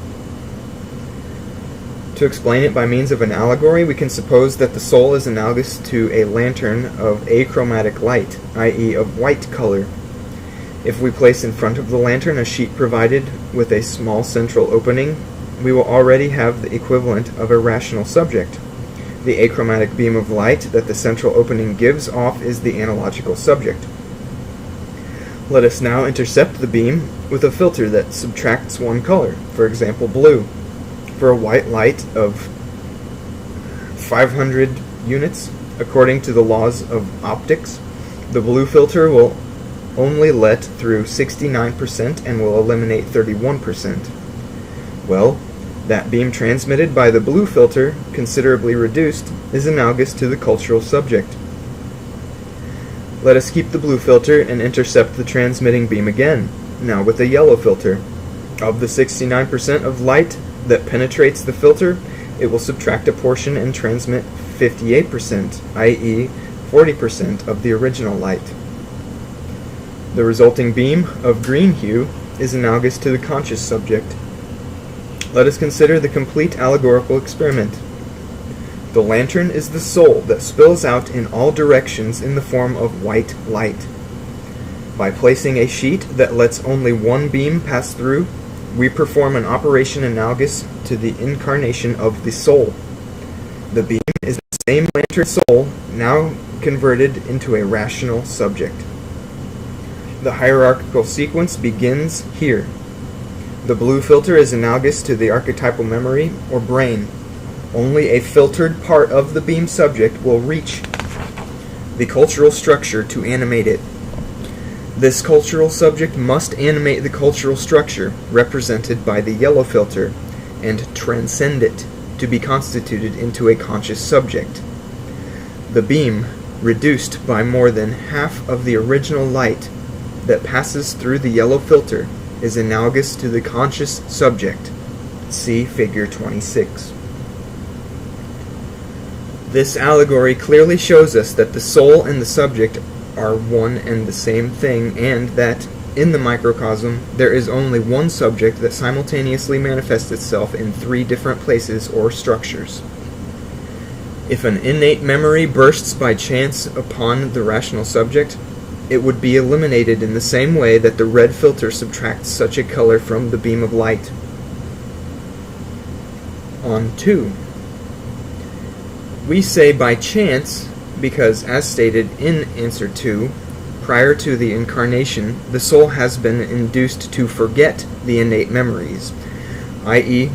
Speaker 1: To explain it by means of an allegory, we can suppose that the soul is analogous to a lantern of achromatic light, i.e. of white color. If we place in front of the lantern a sheet provided with a small central opening, we will already have the equivalent of a rational subject. The achromatic beam of light that the central opening gives off is the analogical subject. Let us now intercept the beam with a filter that subtracts one color, for example blue. For a white light of 500 units, according to the laws of optics, the blue filter will only let through 69% and will eliminate 31%. Well, that beam transmitted by the blue filter, considerably reduced, is analogous to the cultural subject. Let us keep the blue filter and intercept the transmitting beam again, now with a yellow filter. Of the 69% of light that penetrates the filter, it will subtract a portion and transmit 58%, i.e. 40% of the original light. The resulting beam of green hue is analogous to the conscious subject. Let us consider the complete allegorical experiment. The lantern is the soul that spills out in all directions in the form of white light. By placing a sheet that lets only one beam pass through, we perform an operation analogous to the incarnation of the soul. The beam is the same lantern soul, now converted into a rational subject. The hierarchical sequence begins here. The blue filter is analogous to the archetypal memory, or brain. Only a filtered part of the beam subject will reach the cultural structure to animate it. This cultural subject must animate the cultural structure, represented by the yellow filter, and transcend it, to be constituted into a conscious subject. The beam, reduced by more than half of the original light that passes through the yellow filter, is analogous to the conscious subject. See Figure 26. This allegory clearly shows us that the soul and the subject are one and the same thing, and that, in the microcosm, there is only one subject that simultaneously manifests itself in three different places or structures. If an innate memory bursts by chance upon the rational subject, it would be eliminated in the same way that the red filter subtracts such a color from the beam of light. On 2. We say by chance because, as stated in answer 2, prior to the incarnation, the soul has been induced to forget the innate memories, i.e.,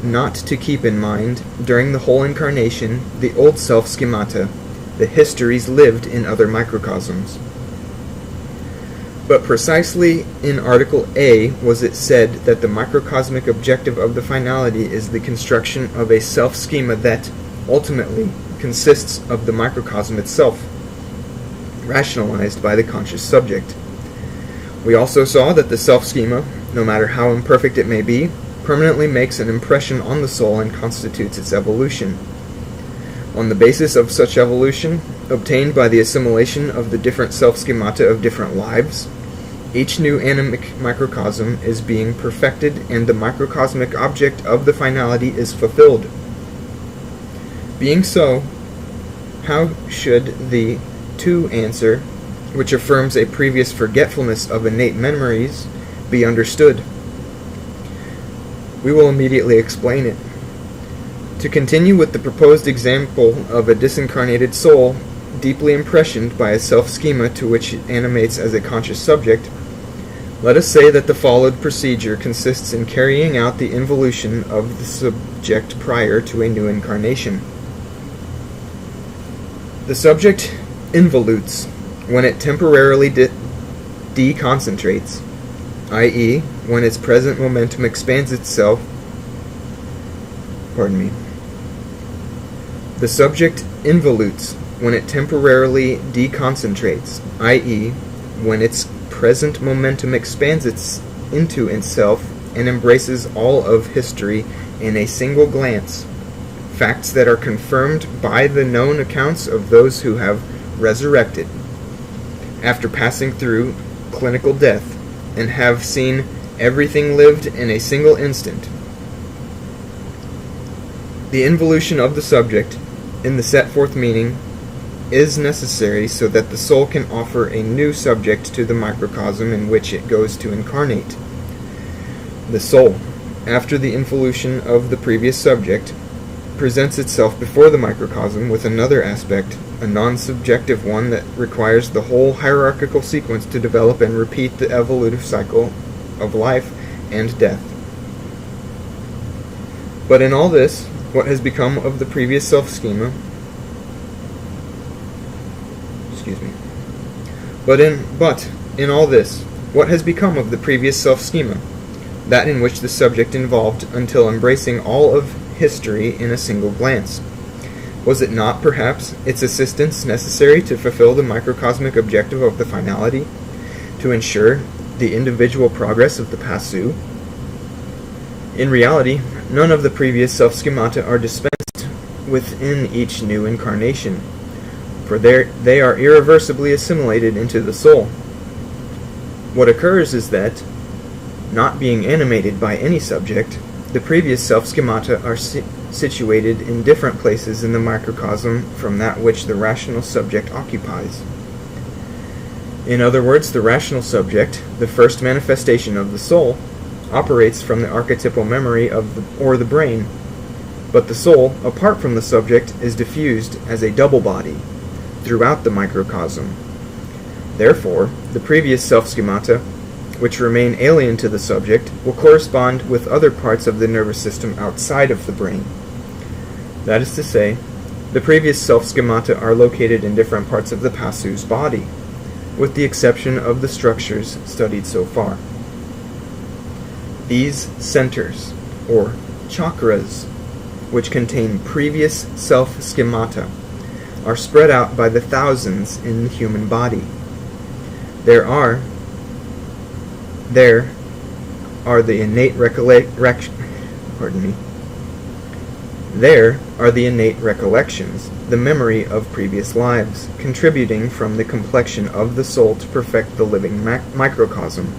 Speaker 1: not to keep in mind, during the whole incarnation, the old self schemata, the histories lived in other microcosms. But precisely in Article A was it said that the microcosmic objective of the finality is the construction of a self-schema that, ultimately, consists of the microcosm itself, rationalized by the conscious subject. We also saw that the self-schema, no matter how imperfect it may be, permanently makes an impression on the soul and constitutes its evolution. On the basis of such evolution, obtained by the assimilation of the different self-schemata of different lives, each new animic microcosm is being perfected and the microcosmic object of the finality is fulfilled. Being so, how should the 2 answer, which affirms a previous forgetfulness of innate memories, be understood? We will immediately explain it. To continue with the proposed example of a disincarnated soul, deeply impressioned by a self-schema to which it animates as a conscious subject, let us say that the followed procedure consists in carrying out the involution of the subject prior to a new incarnation. The subject involutes when it temporarily deconcentrates, i.e., when its present momentum expands itself. The subject involutes when it temporarily deconcentrates, i.e., when its present momentum expands into itself and embraces all of history in a single glance, facts that are confirmed by the known accounts of those who have resurrected after passing through clinical death and have seen everything lived in a single instant. The involution of the subject in the set forth meaning is necessary so that the soul can offer a new subject to the microcosm in which it goes to incarnate. The soul, after the involution of the previous subject, presents itself before the microcosm with another aspect, a non-subjective one that requires the whole hierarchical sequence to develop and repeat the evolutive cycle of life and death. But in all this, what has become of the previous self-schema? But in all this, what has become of the previous self-schema? That in which the subject involved until embracing all of history in a single glance. Was it not, perhaps, its assistance necessary to fulfill the microcosmic objective of the finality, to ensure the individual progress of the passu? In reality, none of the previous self-schemata are dispensed within each new incarnation, for they are irreversibly assimilated into the soul. What occurs is that, not being animated by any subject, the previous self-schemata are situated in different places in the microcosm from that which the rational subject occupies. In other words, the rational subject, the first manifestation of the soul, operates from the archetypal memory of the brain, but the soul, apart from the subject, is diffused as a double body throughout the microcosm. Therefore, the previous self-schemata, which remain alien to the subject, will correspond with other parts of the nervous system outside of the brain. That is to say, the previous self-schemata are located in different parts of the passu's body, with the exception of the structures studied so far. These centers, or chakras, which contain previous self-schemata, are spread out by the thousands in the human body. There are the innate recollections, the memory of previous lives, contributing from the complexion of the soul to perfect the living microcosm.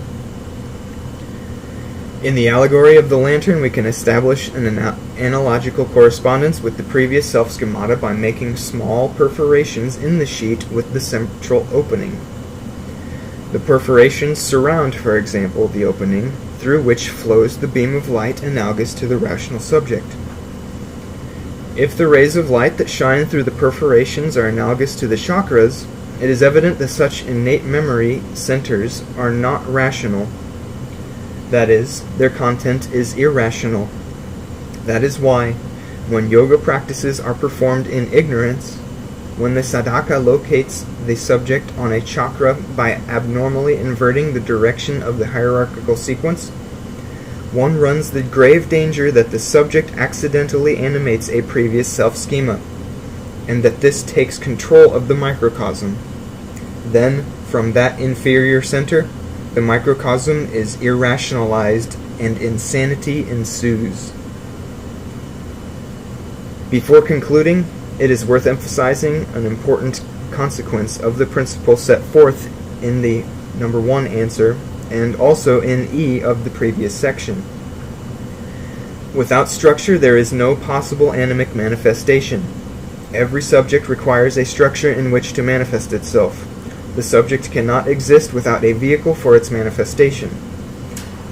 Speaker 1: In the allegory of the lantern, we can establish an analogical correspondence with the previous self-schemata by making small perforations in the sheet with the central opening. The perforations surround, for example, the opening, through which flows the beam of light analogous to the rational subject. If the rays of light that shine through the perforations are analogous to the chakras, it is evident that such innate memory centers are not rational. That is, their content is irrational. That is why, when yoga practices are performed in ignorance, when the sadhaka locates the subject on a chakra by abnormally inverting the direction of the hierarchical sequence, one runs the grave danger that the subject accidentally animates a previous self-schema, and that this takes control of the microcosm. Then, from that inferior center, the microcosm is irrationalized and insanity ensues. Before concluding, it is worth emphasizing an important consequence of the principle set forth in the number 1 answer and also in E of the previous section. Without structure, there is no possible animic manifestation. Every subject requires a structure in which to manifest itself. The subject cannot exist without a vehicle for its manifestation.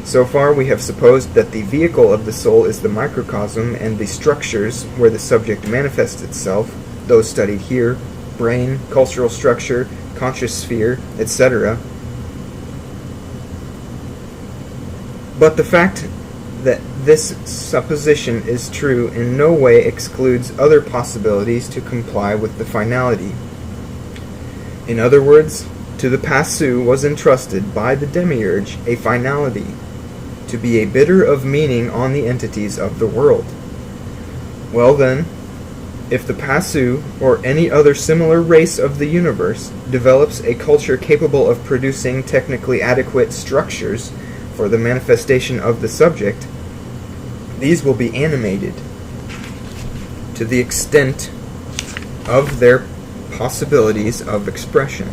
Speaker 1: So far, we have supposed that the vehicle of the soul is the microcosm, and the structures where the subject manifests itself, those studied here, brain, cultural structure, conscious sphere, etc. But the fact that this supposition is true in no way excludes other possibilities to comply with the finality. In other words, to the Pasu was entrusted by the demiurge a finality, to be a bidder of meaning on the entities of the world. Well then, if the Pasu, or any other similar race of the universe, develops a culture capable of producing technically adequate structures for the manifestation of the subject, these will be animated to the extent of their possibilities of expression.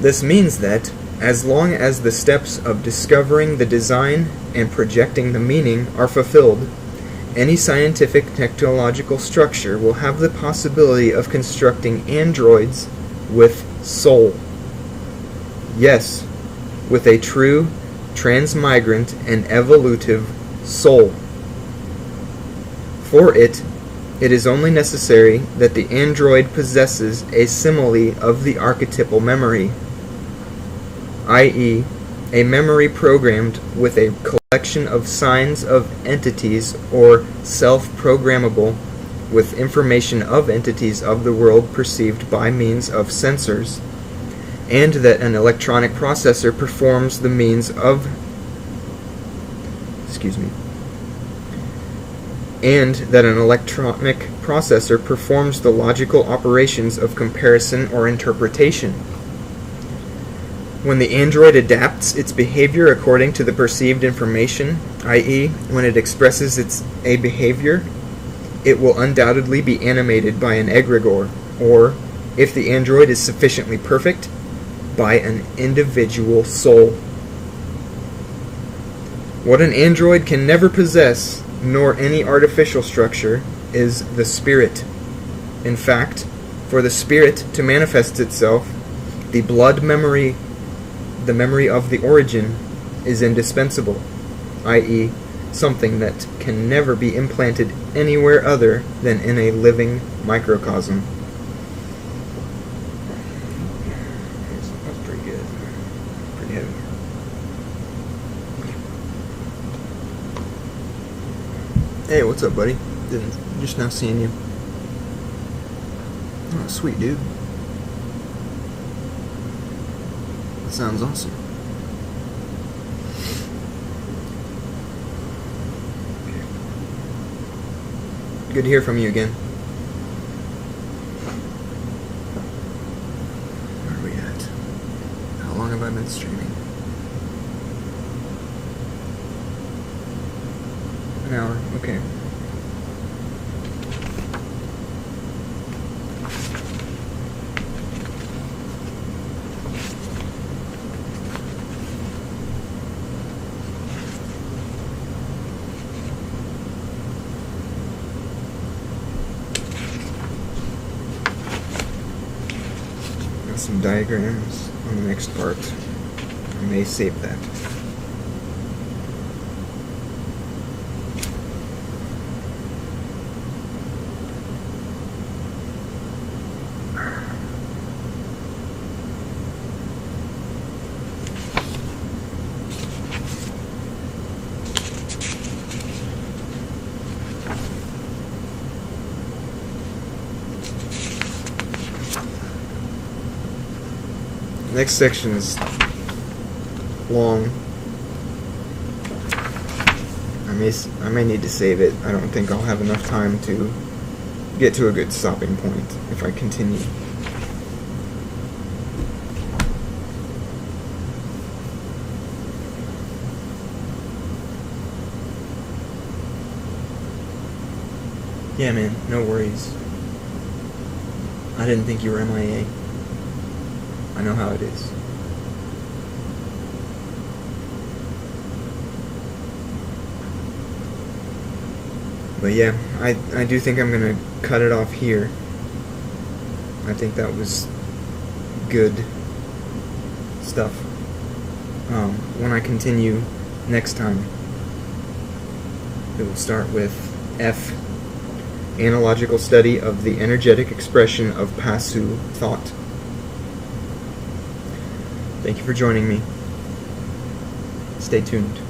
Speaker 1: This means that, as long as the steps of discovering the design and projecting the meaning are fulfilled, any scientific technological structure will have the possibility of constructing androids with soul. Yes, with a true, transmigrant, and evolutive soul. For it is only necessary that the android possesses a simile of the archetypal memory, i.e., a memory programmed with a collection of signs of entities or self-programmable with information of entities of the world perceived by means of sensors, and that an electronic processor performs the means of and that an electronic processor performs the logical operations of comparison or interpretation. When the android adapts its behavior according to the perceived information, i.e., when it expresses a behavior, it will undoubtedly be animated by an egregore, or, if the android is sufficiently perfect, by an individual soul. What an android can never possess, nor any artificial structure, is the spirit. In fact, for the spirit to manifest itself, the blood memory, the memory of the origin, is indispensable, i.e., something that can never be implanted anywhere other than in a living microcosm. That's pretty good. Pretty heavy. Hey, what's up, buddy? Just now seeing you. Oh, sweet, dude. That sounds awesome. Okay. Good to hear from you again. Where are we at? How long have I been streaming? An hour, okay. Got some diagrams on the next part. I may save that. Next section is long. I may need to save it. I don't think I'll have enough time to get to a good stopping point if I continue. Yeah, man, no worries. I didn't think you were MIA. I know how it is. But yeah, I do think I'm going to cut it off here. I think that was good stuff. When I continue next time, it will start with F, analogical study of the energetic expression of Pasu thought. Thank you for joining me. Stay tuned.